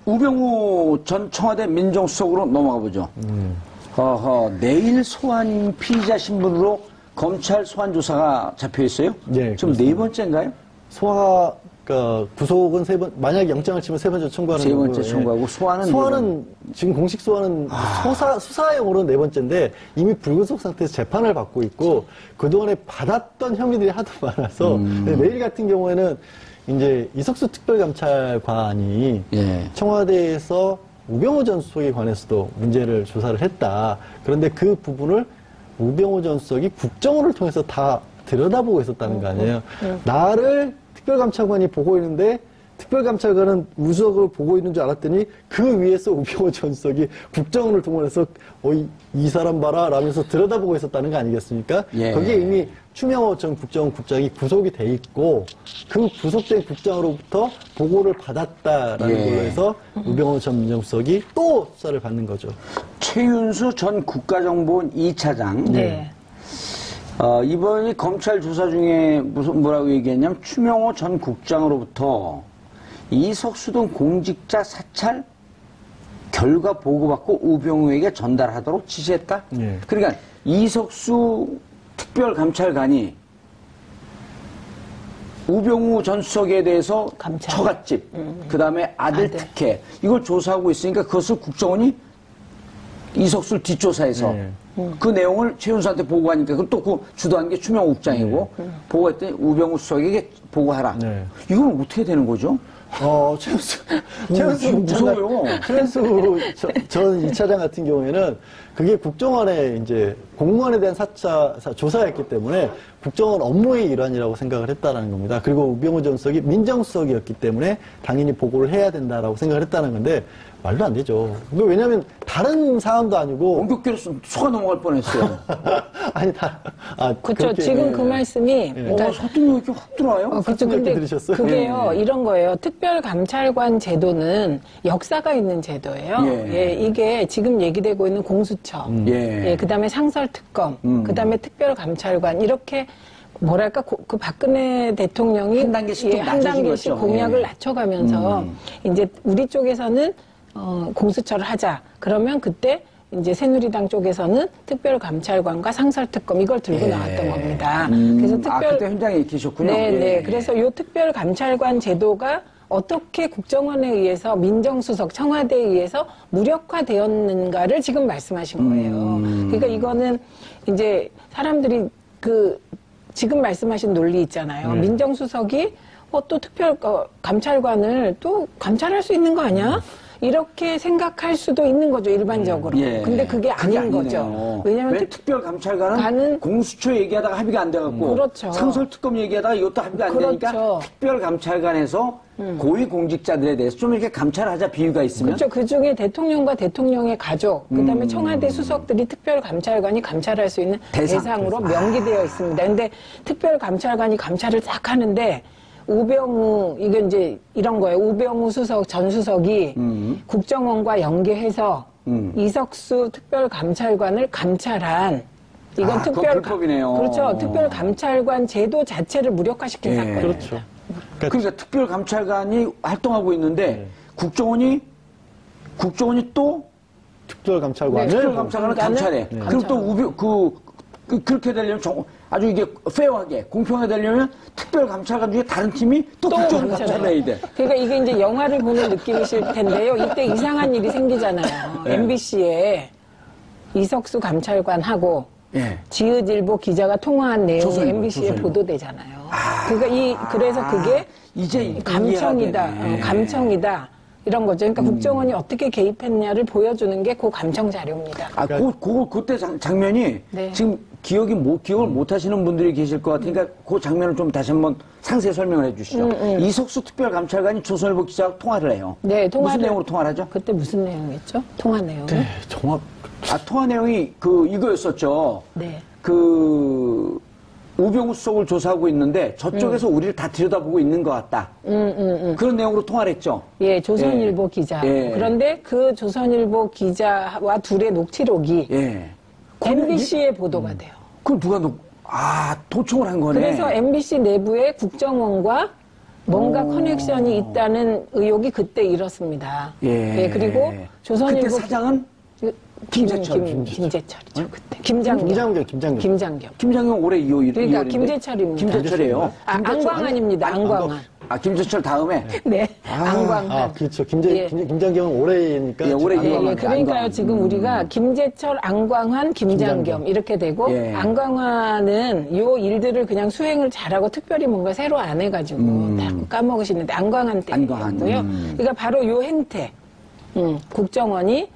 우병우 전 청와대 민정수석으로 넘어가 보죠. 내일 소환 피의자 신분으로 검찰 소환 조사가 잡혀 있어요? 네. 지금 네 번째인가요? 구속은 만약 영장을 치면 세 번째 청구하는 세 번째 거고요. 청구하고 소환은 지금 공식 소환은 수사용으로는 네 번째인데 이미 불구속 상태에서 재판을 받고 있고 그동안에 받았던 혐의들이 하도 많아서 내일 같은 경우에는 이제 이석수 특별감찰관이 청와대에서 우병우 전 수석에 관해서도 문제를 조사를 했다. 그런데 그 부분을 우병우 전 수석이 국정원을 통해서 다 들여다보고 있었다는 거 아니에요. 나를 특별감찰관이 보고 있는데 특별감찰관은 우수석을 보고 있는 줄 알았더니 그 위에서 우병우 전 수석이 국정원을 동원해서 이 사람 봐라 라면서 들여다보고 있었다는 거 아니겠습니까? 거기에 이미 추명호 전 국정원 국장이 구속이 돼 있고 그 구속된 국장으로부터 보고를 받았다라는 걸로 해서 우병우 전 민정수석이 또 수사를 받는 거죠. 최윤수 전 국가정보원 2차장. 이번이 검찰 조사 중에 뭐라고 얘기했냐면 추명호 전 국장으로부터 이석수 등 공직자 사찰 결과 보고받고 우병우에게 전달하도록 지시했다. 그러니까 이석수 특별감찰관이 우병우 전 수석에 대해서 처갓집, 그 다음에 아들 특혜 이걸 조사하고 있으니까 그것을 국정원이 이석수를 뒷조사해서 그 내용을 최윤수한테 보고하니까 그럼 또 그 주도한 게 추명호 국장이고 보고했더니 우병우 수석에게 보고하라. 이건 어떻게 되는 거죠? 최은수 무서워요. 최은수 전 2차장 같은 경우에는 그게 국정원의 이제 공무원에 대한 조사였기 때문에 국정원 업무의 일환이라고 생각을 했다는 겁니다. 그리고 우병우 전 수석이 민정수석이었기 때문에 당연히 보고를 해야 된다라고 생각을 했다는 건데 말도 안 되죠. 왜냐하면 다른 사안도 아니고 원격기로 속아 넘어갈 뻔했어요. 아니 그렇죠. 지금 그 말씀이 설득력이 이렇게 확 들어와요. 그렇죠. 근데 들으셨어요? 그게요 이런 거예요. 특별감찰관 제도는 역사가 있는 제도예요. 이게 지금 얘기되고 있는 공수처, 그다음에 상설특검, 그다음에 특별감찰관 이렇게. 뭐랄까, 그 박근혜 대통령이 한 단계씩, 한 단계씩 공약을 낮춰가면서, 이제 우리 쪽에서는, 공수처를 하자. 그러면 그때, 이제 새누리당 쪽에서는 특별감찰관과 상설특검 이걸 들고 나왔던 겁니다. 그래서 그때 현장에 계셨군요. 네. 그래서 이 특별감찰관 제도가 어떻게 국정원에 의해서 민정수석, 청와대에 의해서 무력화되었는가를 지금 말씀하신 거예요. 그러니까 이거는 이제 사람들이 지금 말씀하신 논리 있잖아요. 민정수석이 또 감찰관을 또 감찰할 수 있는 거 아니야? 이렇게 생각할 수도 있는 거죠, 일반적으로. 근데 그게 아닌 거죠. 왜냐면 특별감찰관은 공수처 얘기하다가 합의가 안 돼갖고 상설특검 얘기하다가 이것도 합의가 안 되니까 특별감찰관에서 고위공직자들에 대해서 좀 이렇게 감찰하자 비유가 있으면 그렇죠. 그중에 대통령과 대통령의 가족, 그다음에 청와대 수석들이 특별감찰관이 감찰할 수 있는 대상으로 명기되어 있습니다. 근데 특별감찰관이 감찰을 딱 하는데 우병우, 이게 이제 이런 거예요. 우병우 수석, 전 수석이 국정원과 연계해서 이석수 특별감찰관을 감찰한 이건 불법이네요. 그렇죠. 특별감찰관 제도 자체를 무력화시킨 사건이에요. 그렇죠. 그러니까 특별감찰관이 활동하고 있는데 국정원이 또 특별감찰관을 감찰해. 그럼 또 그렇게 되려면 아주 이게 페어하게 공평하게 되려면 특별감찰관 중에 다른 팀이 또 국정원 감찰해야 돼. 그러니까 이게 이제 영화를 보는 느낌이실 텐데요. 이때 이상한 일이 생기잖아요. MBC에 이석수 감찰관하고 지읒일보 기자가 통화한 내용이 MBC에 보도되잖아요. 그래서 그게 이제 감청이다. 이런 거죠. 그러니까 국정원이 어떻게 개입했냐를 보여주는 게 그 감청 자료입니다. 그때 장면이 지금 기억을 못 하시는 분들이 계실 것 같으니까 그 장면을 좀 다시 한번 상세히 설명을 해 주시죠. 이석수 특별감찰관이 조선일보 기자와 통화를 해요. 네, 무슨 내용으로 통화를 하죠? 그때 무슨 내용이었죠? 통화 내용이? 네, 통화 내용이 이거였었죠. 우병우 수석을 조사하고 있는데 저쪽에서 우리를 다 들여다보고 있는 것 같다. 그런 내용으로 통화를 했죠. 조선일보 기자. 그런데 그 조선일보 기자와 둘의 녹취록이 MBC에 보도가 돼요. 그럼 누가 도청을 한 거네. 그래서 MBC 내부에 국정원과 뭔가 커넥션이 있다는 의혹이 그때 일었습니다. 예. 그리고 조선일보 그때 사장은 김재철. 김재철이죠. 그때 김장겸. 김장겸 올해 2월. 그러니까 김재철입니다. 김재철이에요. 안광환입니다. 안광환. 김재철 다음에. 네. 안광환. 그렇죠. 김장겸은 올해니까. 예, 올해 그러니까요. 안광환. 지금 우리가 김재철, 안광환, 김장겸 이렇게 되고 안광환은 요 일들을 그냥 수행을 잘하고 특별히 뭔가 새로 안 해가지고 다 까먹으시는데 안광환 때였고요. 그러니까 바로 요 행태. 국정원이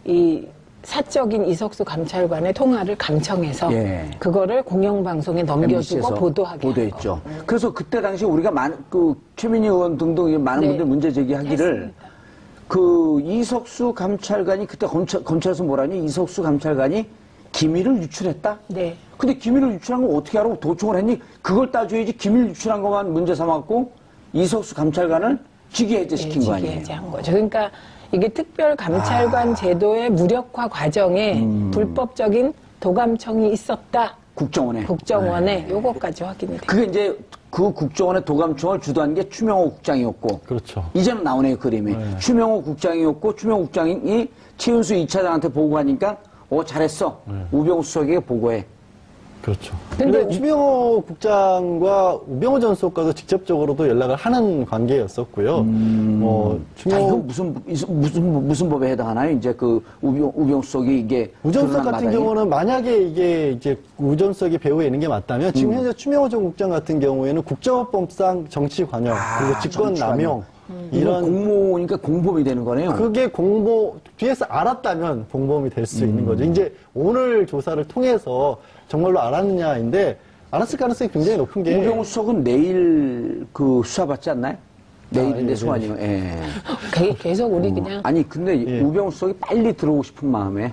이 사적인 이석수 감찰관의 통화를 감청해서 그거를 공영방송에 넘겨주고 보도하게 보도했죠. 그래서 그때 당시 우리가 최민희 의원 등등 많은 분들 문제 제기하기를 했습니다. 그 이석수 감찰관이 그때 검찰에서 뭐라니 이석수 감찰관이 기밀을 유출했다? 네. 근데 기밀을 유출한 거 어떻게 하라고 도청을 했니? 그걸 따져야지 기밀 유출한 것만 문제 삼았고 이석수 감찰관을 직위해제시킨 거 아니에요? 직위해제한 거죠. 그러니까 이게 특별감찰관 제도의 무력화 과정에 불법적인 도감청이 있었다. 국정원에 요거까지 확인이 됩니다. 그게 이제 그 국정원의 도감청을 주도한 게 추명호 국장이었고. 그렇죠. 이제는 나오네요, 그림이. 추명호 국장이었고, 추명호 국장이 최윤수 2차장한테 보고하니까, 잘했어. 우병우 수석에게 보고해. 그렇죠. 근데 추명호 국장과 우병우 전 수석과도 직접적으로도 연락을 하는 관계였었고요. 이거 무슨 법에 해당하나요? 이제 그 우병우 수석이 이게. 우 전 수석 같은 경우는 만약에 이게 이제 우 전 수석이 배후에 있는 게 맞다면 지금 현재 추명호 전 국장 같은 경우에는 국정원법상 정치 관여 그리고 직권 남용 이런 공모니까 공범이 되는 거네요. 그게 뒤에서 알았다면 공범이 될 수 있는 거죠. 이제 오늘 조사를 통해서 정말로 알았느냐인데 알았을 가능성이 굉장히 높은 게 우병우 수석은 내일 수사받지 않나요? 내일인데 소환이요. 계속 우리 그냥 아니 근데 우병우 수석이 빨리 들어오고 싶은 마음에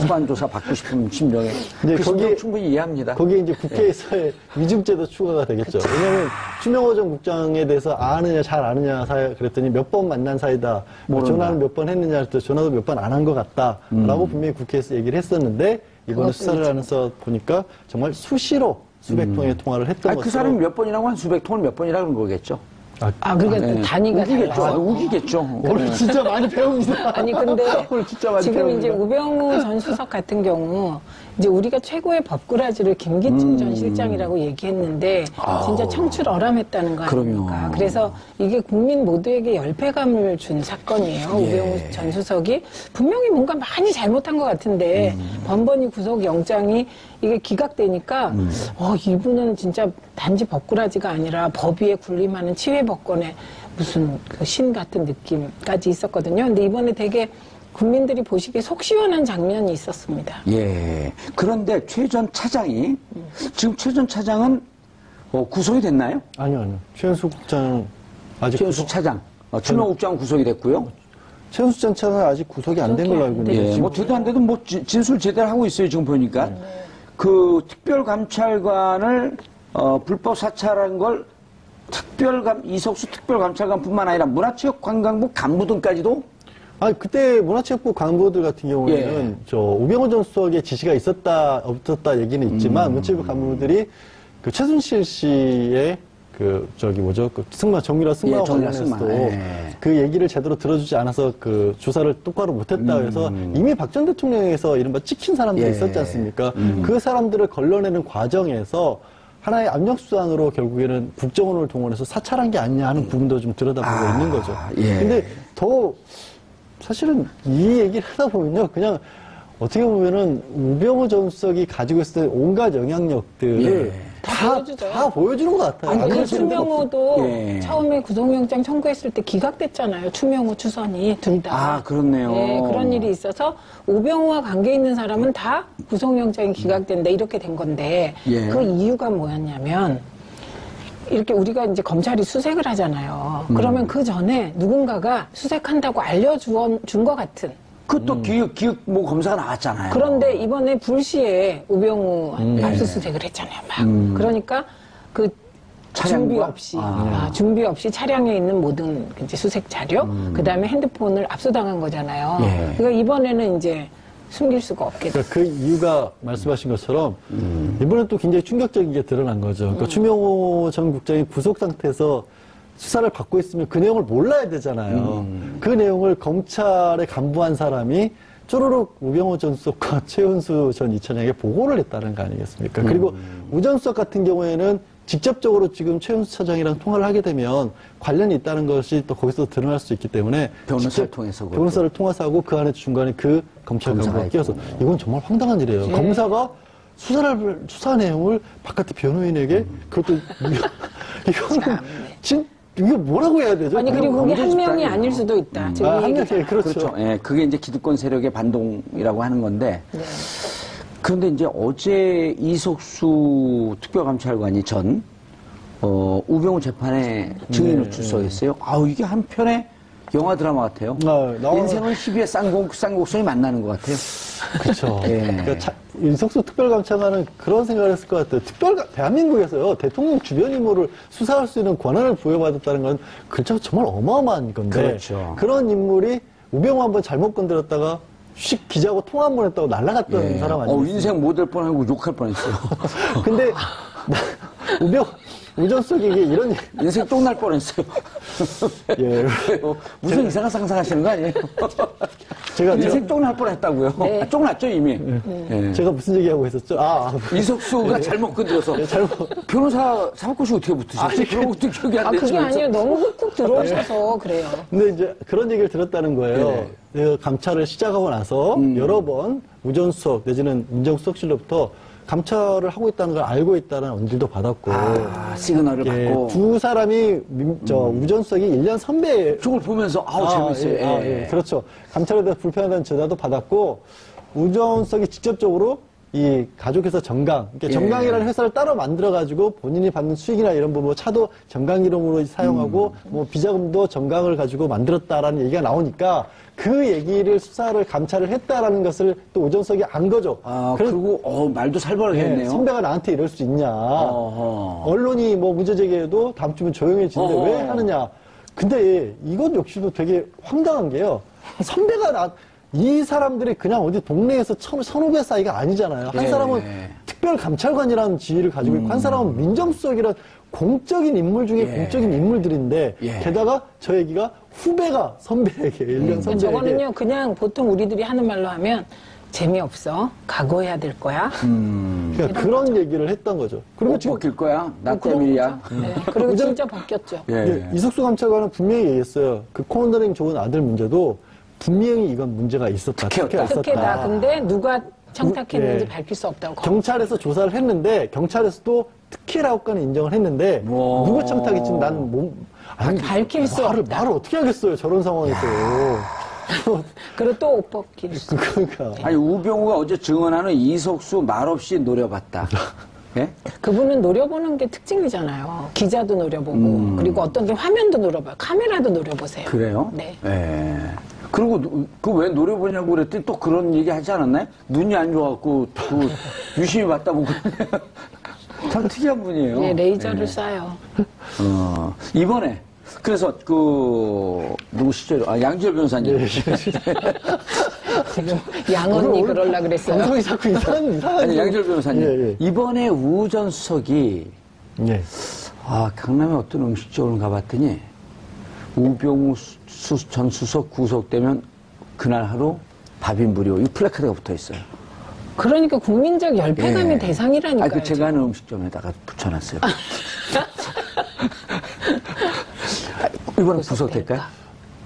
소환 조사 받고 싶은 심정에 그 심정 충분히 이해합니다. 거기에 이제 국회에서의 위증죄도 추가가 되겠죠. 왜냐하면 추명호 전 국장에 대해서 잘 아느냐 그랬더니 몇 번 만난 사이다. 전화는 몇 번 했느냐 했더니 전화도 몇 번 안 한 것 같다라고 분명히 국회에서 얘기를 했었는데 이번에 수사를 하면서 보니까 정말 수시로 수백 통의 통화를 했던 것으로. 그 사람이 몇 번이라고 한 수백 통을 몇 번이라고 그런 거겠죠. 그러니까 단위가 우기겠죠. 오늘 진짜 많이 배웁니다. 아니 근데 오늘 진짜 많이 지금 배웁니다. 이제 우병우 전 수석 같은 경우 이제 우리가 최고의 법꾸라지를 김기춘 전 실장이라고 얘기했는데 진짜 청출어람했다는 거 아닙니까? 그래서 이게 국민 모두에게 열패감을 준 사건이에요. 우병우 전 수석이 분명히 뭔가 많이 잘못한 것 같은데 번번이 구속영장이 이게 기각되니까 이분은 진짜 단지 법꾸라지가 아니라 법 위에 군림하는 치외법권의 무슨 그 신 같은 느낌까지 있었거든요. 근데 이번에 되게 국민들이 보시기에 속 시원한 장면이 있었습니다. 그런데 최 전 차장이 지금 최 전 차장은 구속이 됐나요? 아니요. 최은수 국장 아직 최은수 차장, 추명호 국장은 구속이 됐고요. 최은수 전 차장은 아직 구속이 안 된 걸로 알고 있는데. 되도 안 돼도 진술 제대로 하고 있어요 지금 보니까. 그 특별감찰관을 불법 사찰한 걸 이석수 특별감찰관뿐만 아니라 문화체육관광부 간부 등까지도. 그때 문화체육부 간부들 같은 경우에는 우병우 전 수석의 지시가 있었다 없었다 얘기는 있지만 문체부 간부들이 그 최순실 씨의 정유라 승마 관련해서도 그 얘기를 제대로 들어주지 않아서 그 조사를 똑바로 못했다 그래서 이미 박 전 대통령에서 이른바 찍힌 사람들이 있었지 않습니까? 그 사람들을 걸러내는 과정에서 하나의 압력수단으로 결국에는 국정원을 동원해서 사찰한 게 아니냐 하는 부분도 좀 들여다보고 있는 거죠. 근데 사실은 이 얘기를 하다 보면요, 그냥 어떻게 보면은 우병우 전 수석이 가지고 있었던 온갖 영향력들을 다 보여주는 것 같아요. 아니, 추명호도 처음에 구속영장 청구했을 때 기각됐잖아요. 추명호, 추선이 둘 다. 그렇네요. 그런 일이 있어서 우병우와 관계 있는 사람은 다 구속영장이 기각된다 이렇게 된 건데 그 이유가 뭐였냐면 이렇게 우리가 이제 검찰이 수색을 하잖아요. 그러면 그 전에 누군가가 수색한다고 알려준 것 같은. 그것도 기획 검사가 나왔잖아요. 그런데 이번에 불시에 우병우 압수수색을 했잖아요. 막. 그러니까 그 준비 없이 차량에 있는 모든 이제 수색 자료, 그 다음에 핸드폰을 압수당한 거잖아요. 그러니까 이번에는 이제 숨길 수가 없겠죠. 그러니까 그 이유가 말씀하신 것처럼 이번에 또 굉장히 충격적인 게 드러난 거죠. 그러니까 추명호 전 국장이 구속 상태에서 수사를 받고 있으면 그 내용을 몰라야 되잖아요. 그 내용을 검찰에 간부한 사람이 쪼르륵 우병우 전 수석과 최은수 전 이차장에게 보고를 했다는 거 아니겠습니까? 그리고 우 전 수석 같은 경우에는 직접적으로 지금 최은수 차장이랑 통화를 하게 되면 관련이 있다는 것이 또 거기서 드러날 수 있기 때문에 변호사를 통해서 그것도. 변호사를 통해서 하고 그 안에 중간에 그 검찰 간부가 끼어서 이건 정말 황당한 일이에요. 검사가 수사 내용을 바깥의 변호인에게 그것도 이거는 이거 뭐라고 해야 되죠? 아니 그리고 그게 한 명이 집단이에요. 아닐 수도 있다. 지금 한 얘기가. 명이 그렇죠. 그렇죠. 예, 그게 이제 기득권 세력의 반동이라고 하는 건데. 네. 그런데 이제 어제 이석수 특별감찰관이 우병우 재판에 증인으로 출석했어요. 아우, 이게 한편의 영화 드라마 같아요. 인생은 희비의 쌍곡선이 만나는 것 같아요. 그렇죠. 예. 그러니까 이석수 특별감찰관은 그런 생각을 했을 것 같아요. 대한민국에서요, 대통령 주변 인물을 수사할 수 있는 권한을 부여받았다는 건 그렇죠. 정말 어마어마한 건데. 그렇죠. 그런 인물이 우병우 한번 잘못 건드렸다가 휙 기자하고 통화 한 번 했다고 날아갔던 사람 아니에요? 인생 못 될 뻔하고 욕할 뻔했어요. 근데 우전 수석에게 이런 인생 똥날 뻔했어요. 예. 무슨 이상한 상상하시는 거 아니에요? 인생 똥날 뻔했다고요. 네. 똥났죠 이미. 예. 제가 무슨 얘기하고 있었죠? 이석수가 잘못 건드려서 변호사 사법고시 어떻게 붙으셨지? 그런 것도 기억이 안 되죠. 그게 아니에요. 너무 훅훅 들어오셔서 그래요. 근데 이제 그런 얘기를 들었다는 거예요. 감찰을 시작하고 나서 여러 번 우전 수석 내지는 민정수석실로부터 감찰을 하고 있다는 걸 알고 있다는 언질도 받았고. 시그널을 받고. 두 사람이 우전 수석이 1년 선배예요. 저걸 보면서 재밌어요. 그렇죠. 감찰에 대해서 불편하다는 전화도 받았고 우전 수석이 직접적으로 이 가족회사 정강, 그러니까 정강이라는 회사를 따로 만들어가지고 본인이 받는 수익이나 이런 부분, 뭐 차도 정강 이름으로 사용하고, 뭐 비자금도 정강을 가지고 만들었다라는 얘기가 나오니까 그 얘기를 수사를 감찰을 했다라는 것을 또 우전석이 안 거죠. 그리고 말도 살벌하게 했네요. 선배가 나한테 이럴 수 있냐. 언론이 뭐 문제 제기해도 다음 주면 조용해지는데 왜 하느냐. 근데 이것 역시도 되게 황당한 게요. 선배가 이 사람들이 그냥 어디 동네에서 선후배 사이가 아니잖아요. 한 사람은 특별감찰관이라는 지위를 가지고 있고 한 사람은 민정수석이라는 공적인 인물 중에 공적인 인물들인데 게다가 저 얘기가 후배가 선배에게 1년 선배에게 저거는요 그냥 보통 우리들이 하는 말로 하면 재미없어 각오해야 될 거야. 그러니까 그런 얘기를 했던 거죠. 그리고 지금 벗길 거야. 나 때문이야. 네. 그리고 진짜 벗겼죠. 이석수 감찰관은 분명히 얘기했어요. 그 코너링 좋은 아들 문제도 분명히 이건 문제가 있었다. 특혜다. 근데 누가 청탁했는지 밝힐 수 없다고. 경찰에서 조사를 했는데 경찰에서도 특혜라고까지 인정을 했는데 누가 청탁했지 난 밝힐 수 없다. 말을 어떻게 하겠어요. 저런 상황에서. 그리고 또 옷 벗길 수. 그러니까. 아니 우병우가 어제 증언하는 이석수 말없이 노려봤다. 예? 그분은 노려보는 게 특징이잖아요. 기자도 노려보고 그리고 어떤 데 화면도 노려봐요. 카메라도 노려보세요. 그래요? 네. 그리고 그 왜 노려보냐고 그랬더니 또 그런 얘기 하지 않았나요? 눈이 안 좋아갖고 유심히 봤다고 참 특이한 분이에요. 네, 레이저를 쏴요. 이번에 그래서 누구시죠? 양지열 변호사님. 지금 양언니 그러려고 그랬어요. 방송이 자꾸 이상한 아니 양지열 변호사님. 이번에 우 전 수석이 강남에 어떤 음식점을 가봤더니 우병우 전 수석 구속되면 그날 하루 밥이 무료. 이 플래카드가 붙어 있어요. 그러니까 국민적 열패감의 대상이라니까요. 제가 하는 음식점에다가 붙여놨어요. 이번에 구속될까요?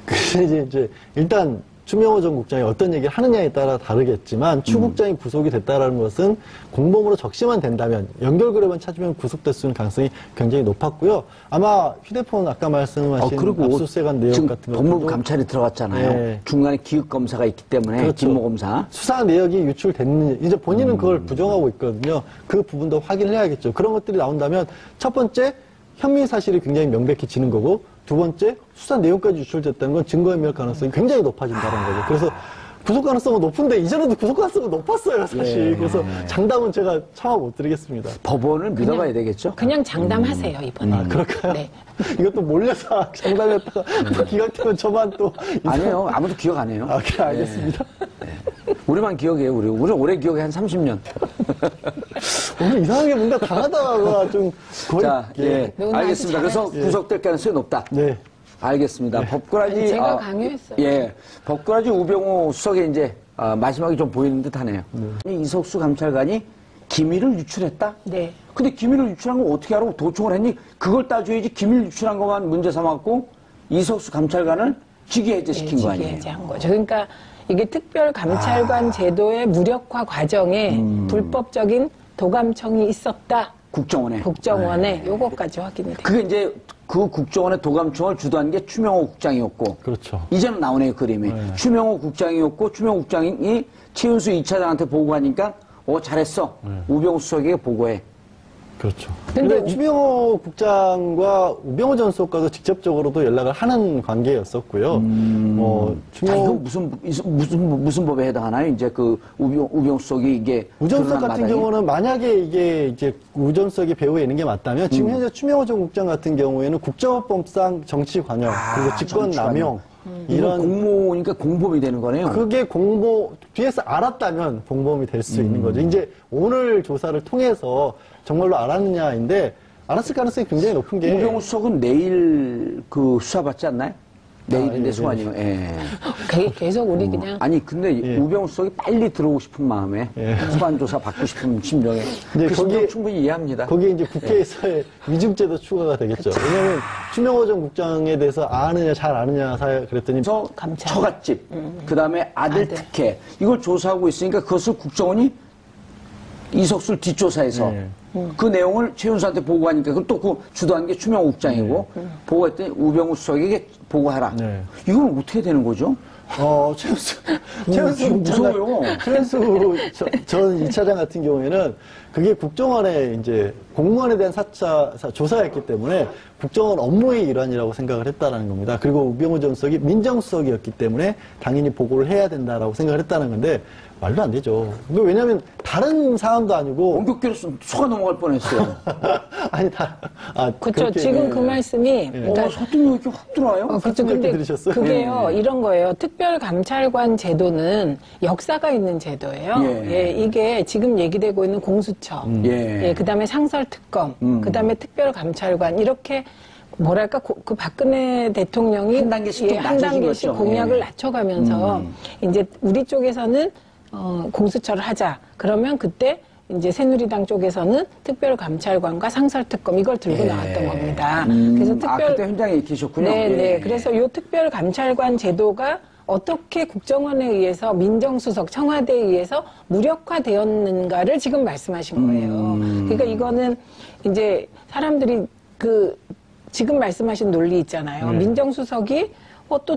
그래서 이제 일단 추명호 전 국장이 어떤 얘기를 하느냐에 따라 다르겠지만 추 국장이 구속이 됐다라는 것은 공범으로 적시만 된다면 연결고리만 찾으면 구속될 수 있는 가능성이 굉장히 높았고요. 아마 휴대폰 아까 말씀하신 압수수색한 내용 지금 같은 법무부 감찰이 들어갔잖아요. 중간에 기획검사가 있기 때문에 김모검사. 수사 내역이 유출됐는지 이제 본인은 그걸 부정하고 있거든요. 그 부분도 확인을 해야겠죠. 그런 것들이 나온다면 첫 번째 혐의 사실이 굉장히 명백해지는 거고 두 번째 수사 내용까지 유출됐다는 건 증거인멸 가능성이 굉장히 높아진다는 거죠. 그래서 구속 가능성은 높은데 이전에도 구속 가능성은 높았어요 사실. 그래서 장담은 제가 차마 못 드리겠습니다. 법원을 믿어봐야 되겠죠? 그냥 장담하세요 이번에. 그럴까요? 네. 이것도 몰려서 장담했다가 기각되면 저만 또 아니에요. 아무도 기억 안 해요. 그래, 알겠습니다. 우리만 기억해요. 우리 오래 기억해 한 30년. 오늘 이상하게 뭔가 당하다가 좀 거의. 자, 예. 너무 알겠습니다. 그래서 잘하셨어요. 구속될 가능성이 높다. 네. 알겠습니다. 법꾸라지. 아니, 제가 강요했어요. 예. 법꾸라지 우병우 수석의 이제 마지막이 좀 보이는 듯 하네요. 이석수 감찰관이 기밀을 유출했다? 네. 근데 기밀을 유출한 거 어떻게 하라고 도청을 했니? 그걸 따져야지 기밀 유출한 것만 문제 삼았고 이석수 감찰관을 직위 해제시킨 거 아니에요? 직위해제한 거죠. 그러니까 이게 특별감찰관 제도의 무력화 과정에 불법적인 도감청이 있었다. 국정원에. 국정원에 요거까지 확인이 돼요. 그게 이제 그 국정원의 도감청을 주도한 게 추명호 국장이었고. 그렇죠. 이제는 나오네요, 그림이. 추명호 국장이었고, 추명호 국장이 최윤수 2차장한테 보고하니까, 잘했어. 우병우 수석에게 보고해. 그렇죠. 근데 추명호 국장과 우병우 전 수석과도 직접적으로도 연락을 하는 관계였었고요. 자, 이건 무슨 법에 해당하나요? 이제 그 우병우 수석이 이게. 우 전 수석 드러난 같은 마당에? 경우는 만약에 이게 이제 우 전 수석이 배후에 있는 게 맞다면 지금 현재 추명호 전 국장 같은 경우에는 국정원법상 정치 관여 그리고 직권 남용 이런 공모니까 공범이 되는 거네요. 그게 뒤에서 알았다면 공범이 될 수 있는 거죠. 이제 오늘 조사를 통해서 정말로 알았느냐인데 알았을 가능성이 굉장히 높은 게 우병우 수석은 내일 그 수사받지 않나요? 내일인데 예, 소환이요. 예. 계속 우리 그냥 아니 근데 우병우 수석이 빨리 들어오고 싶은 마음에 소환 조사 받고 싶은 심정에 이제 그 심정 거기에- 충분히 이해합니다. 거기에 이제 국회에서의 위증죄도 추가가 되겠죠. 왜냐하면 추명호 전 국장에 대해서 아느냐 잘 아느냐 그랬더니 그래서 감찰. 처갓집, 그다음에 아들 특혜 이걸 조사하고 있으니까 그것을 국정원이 이석수를 뒷조사해서 그 내용을 최윤수한테 보고하니까 그또 그 주도한 게 추명호 국장이고 보고했더니 우병우 수석에게 보고하라. 네. 이건 어떻게 되는 거죠? 최은수 무서워요. 최은수 전 2차장 같은 경우에는 그게 국정원의 이제 공무원에 대한 조사였기 때문에 국정원 업무의 일환이라고 생각을 했다는 겁니다. 그리고 우병우 전 수석이 민정수석이었기 때문에 당연히 보고를 해야 된다라고 생각을 했다는 건데 말도 안 되죠. 왜냐하면 다른 사안도 아니고 원격기로 속아 넘어갈 뻔했어요. 아니 그렇죠. 그렇게, 지금 그 말씀이 그러니까 설득력이 이렇게 확 들어와요. 그렇죠. 근데 들으셨어요? 그게요 이런 거예요. 특별감찰관 제도는 역사가 있는 제도예요. 예. 이게 지금 얘기되고 있는 공수처, 그다음에 상설특검, 그다음에 특별감찰관 이렇게 뭐랄까 그 박근혜 대통령이 한 단계씩 좀 한 단계씩 낮춰진 거죠. 공약을 낮춰가면서 이제 우리 쪽에서는 공수처를 하자. 그러면 그때 이제 새누리당 쪽에서는 특별감찰관과 상설특검 이걸 들고 나왔던 겁니다. 그래서 그때 현장에 계셨군요. 네. 그래서 이 특별감찰관 제도가 어떻게 국정원에 의해서 민정수석 청와대에 의해서 무력화되었는가를 지금 말씀하신 거예요. 그러니까 이거는 이제 사람들이 지금 말씀하신 논리 있잖아요. 민정수석이 또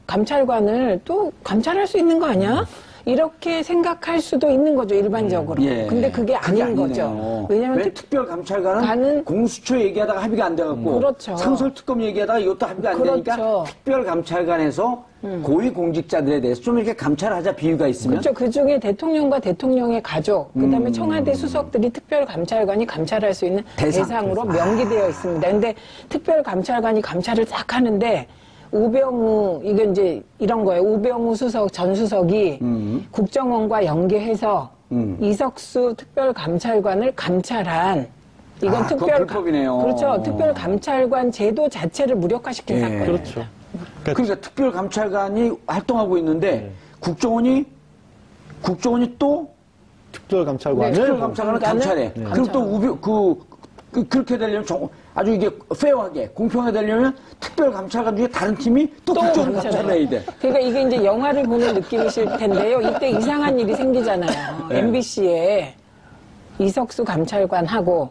감찰관을 또 감찰할 수 있는 거 아니야? 이렇게 생각할 수도 있는 거죠, 일반적으로. 근데 그게 아닌 아니네요. 거죠. 왜냐면 왜 특별감찰관은 공수처 얘기하다가 합의가 안 돼갖고 그렇죠. 상설특검 얘기하다가 이것도 합의가 안 되니까 그렇죠. 특별감찰관에서 고위공직자들에 대해서 좀 이렇게 감찰하자 비유가 있으면 그렇죠. 그 중에 대통령과 대통령의 가족, 그다음에 청와대 수석들이 특별감찰관이 감찰할 수 있는 대상으로 명기되어 있습니다. 근데 특별감찰관이 감찰을 딱 하는데 우병우 이게 이제 이런 거예요. 우병우 수석 전 수석이 국정원과 연계해서 이석수 특별감찰관을 감찰한 이건 그건 불법이네요. 그렇죠. 특별감찰관 제도 자체를 무력화시킨 사건입니다. 그렇죠. 그러니까 특별감찰관이 활동하고 있는데 국정원이 또 특별감찰관을 특별감찰관을 감찰해. 그럼 또 그렇게 되려면 아주 이게 페어하게 공평하게 되려면 특별감찰관 중에 다른 팀이 또 국정원 감찰을 해야 돼. 그러니까 이게 이제 영화를 보는 느낌이실 텐데요. 이때 이상한 일이 생기잖아요. MBC에 이석수 감찰관하고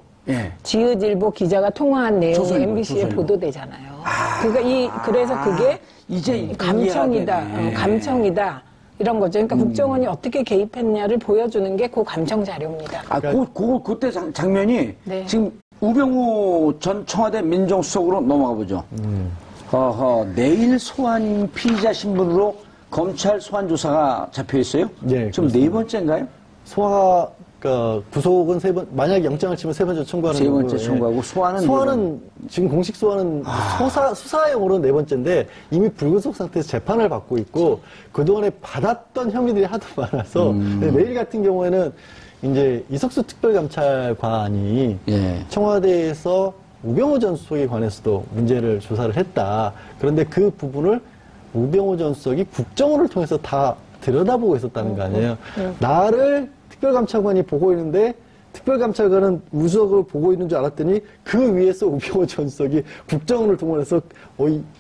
지읒일보 기자가 통화한 내용이 조선일보, MBC에 조선일보. 보도되잖아요. 그러니까 그래서 그게 이제 감청이다, 이해가 되네. 감청이다. 이런 거죠. 그러니까 국정원이 어떻게 개입했냐를 보여주는 게 그 감청 자료입니다. 그때 장면이 네. 지금 우병우 전 청와대 민정수석으로 넘어가 보죠. 내일 소환 피의자 신분으로 검찰 소환 조사가 잡혀 있어요? 네, 지금 네 번째인가요? 구속은 만약에 영장을 치면 세 번째 청구하는 세 번째 거고요. 청구하고 소환은 지금 공식 소환은 수사용으로는 네 번째인데 이미 불구속 상태에서 재판을 받고 있고 그동안에 받았던 혐의들이 하도 많아서 매일 같은 경우에는 이제 이석수 특별감찰관이 예. 청와대에서 우병우 전 수석에 관해서도 문제를 조사를 했다. 그런데 그 부분을 우병우 전 수석이 국정원을 통해서 다 들여다보고 있었다는 거 아니에요. 나를 특별감찰관이 보고 있는데 특별감찰관은 우수석을 보고 있는 줄 알았더니 그 위에서 우병우 전 수석이 국정원을 동원해서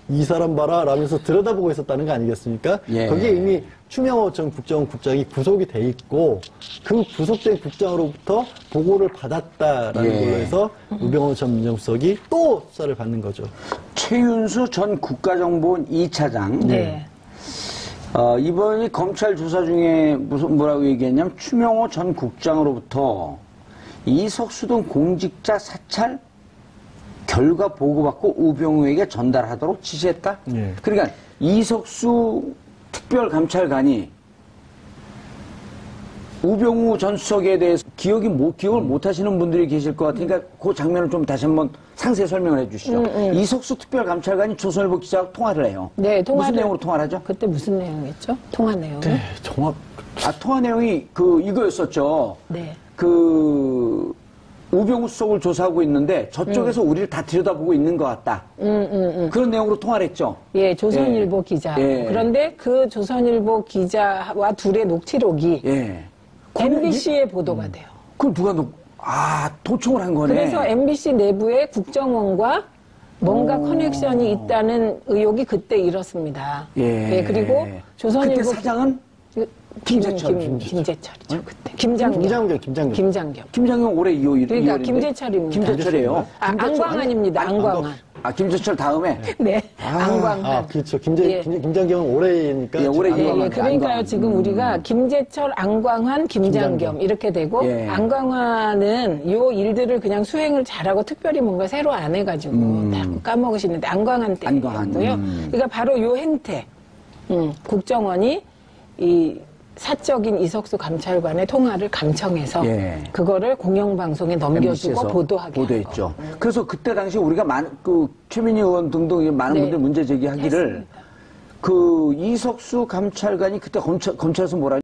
이 사람 봐라 라면서 들여다보고 있었다는 거 아니겠습니까? 예. 거기에 이미 추명호 전 국정원국장이 구속이 돼 있고 그 구속된 국장으로부터 보고를 받았다라는 예. 걸로 해서 우병우 전 민정수석이 또 수사를 받는 거죠. 최윤수 전 국가정보원 2차장. 네. 이번이 검찰 조사 중에 뭐라고 얘기했냐면 추명호 전 국장으로부터 이석수 등 공직자 사찰 결과 보고받고 우병우에게 전달하도록 지시했다. 네. 그러니까 이석수 특별감찰관이 우병우 전 수석에 대해서 기억을 못 하시는 분들이 계실 것 같으니까 그 장면을 좀 다시 한번 상세히 설명을 해 주시죠. 이석수 특별감찰관이 조선일보 기자와 통화를 해요. 네, 무슨 내용으로 통화를 하죠? 그때 무슨 내용이었죠? 통화 내용. 네, 정확. 통화 내용이 이거였었죠. 네. 우병우 수석을 조사하고 있는데 저쪽에서 우리를 다 들여다보고 있는 것 같다. 그런 내용으로 통화를 했죠. 예, 조선일보 예. 기자. 예. 그런데 그 조선일보 기자와 둘의 녹취록이 예. MBC에 보도가 돼요. 그럼 누가 도청을 한 거네. 그래서 MBC 내부에 국정원과 뭔가 커넥션이 있다는 의혹이 그때 일었습니다. 예. 그리고 조선일보 그때 사장은 김재철. 김재철이죠, 그때. 김장겸. 김장겸 올해 2월. 그러니까 김재철입니다. 김재철이에요. 안광환입니다. 안광환. 김재철 다음에. 네. 안광환. 그렇죠. 예. 김장겸은 올해니까. 예, 올해 예, 그러니까요. 안광환. 지금 우리가 김재철, 안광환, 김장겸 이렇게 되고 예. 안광환은 요 일들을 그냥 수행을 잘하고 특별히 뭔가 새로 안 해가지고 다 까먹으시는데 안광환 때였고요. 그러니까 바로 요 행태, 국정원이 이 사적인 이석수 감찰관의 통화를 감청해서 예. 그거를 공영방송에 넘겨주고 MBC에서 보도하게 보도했죠. 그래서 그때 당시 우리가 최민희 의원 등등 많은 네. 분들 문제 제기하기를 했습니다. 이석수 감찰관이 그때 검찰에서 뭐라